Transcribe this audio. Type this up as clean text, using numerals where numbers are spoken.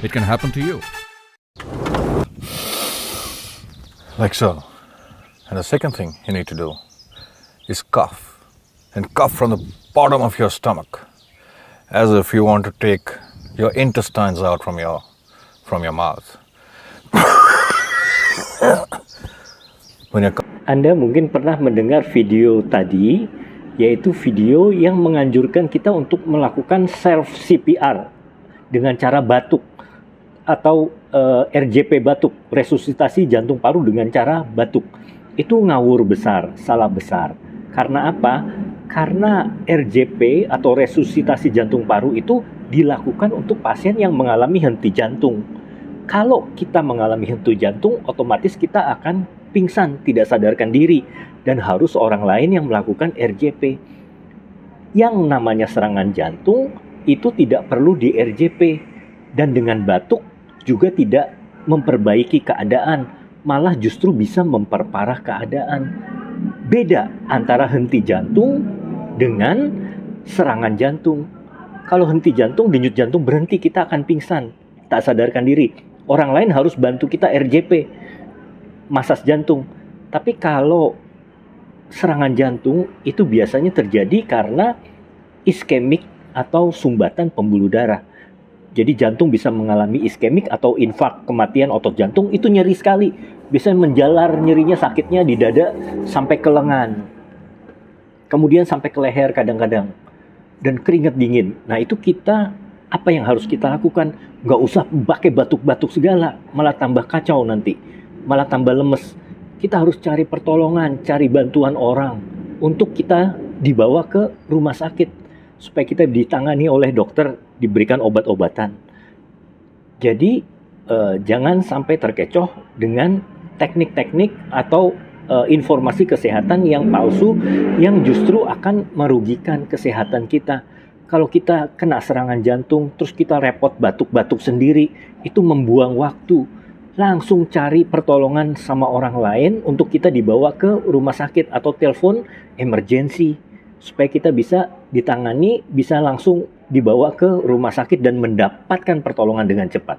it can happen to you. Like so. And the second thing you need to do is cough. And cough from the bottom of your stomach. As if you want to take your intestines out from your mouth. When you're Anda mungkin pernah mendengar video tadi, yaitu video yang menganjurkan kita untuk melakukan self CPR dengan cara batuk atau RJP batuk, resusitasi jantung paru dengan cara batuk. Itu ngawur besar, salah besar. Karena apa? Karena RJP atau resusitasi jantung paru itu dilakukan untuk pasien yang mengalami henti jantung. Kalau kita mengalami henti jantung, otomatis kita akan pingsan, tidak sadarkan diri, dan harus orang lain yang melakukan RJP. Yang namanya serangan jantung itu tidak perlu di RJP, dan dengan batuk juga tidak memperbaiki keadaan, malah justru bisa memperparah keadaan. Beda antara henti jantung dengan serangan jantung. Kalau henti jantung, denyut jantung berhenti, kita akan pingsan, tak sadarkan diri. Orang lain harus bantu kita RJP, masas jantung. Tapi kalau serangan jantung itu biasanya terjadi karena iskemik atau sumbatan pembuluh darah. Jadi jantung bisa mengalami iskemik atau infark, kematian otot jantung, itu nyeri sekali. Biasanya menjalar nyerinya, sakitnya di dada sampai ke lengan. Kemudian sampai ke leher kadang-kadang. Dan keringat dingin. Nah itu kita, apa yang harus kita lakukan? Nggak usah pakai batuk-batuk segala, malah tambah kacau nanti. Malah tambah lemes. Kita harus cari pertolongan, cari bantuan orang untuk kita dibawa ke rumah sakit supaya kita ditangani oleh dokter, diberikan obat-obatan. Jadi jangan sampai terkecoh dengan teknik-teknik atau informasi kesehatan yang palsu yang justru akan merugikan kesehatan kita. Kalau kita kena serangan jantung terus kita repot batuk-batuk sendiri, itu membuang waktu. Langsung cari pertolongan sama orang lain untuk kita dibawa ke rumah sakit atau telepon emergency supaya kita bisa ditangani, bisa langsung dibawa ke rumah sakit dan mendapatkan pertolongan dengan cepat.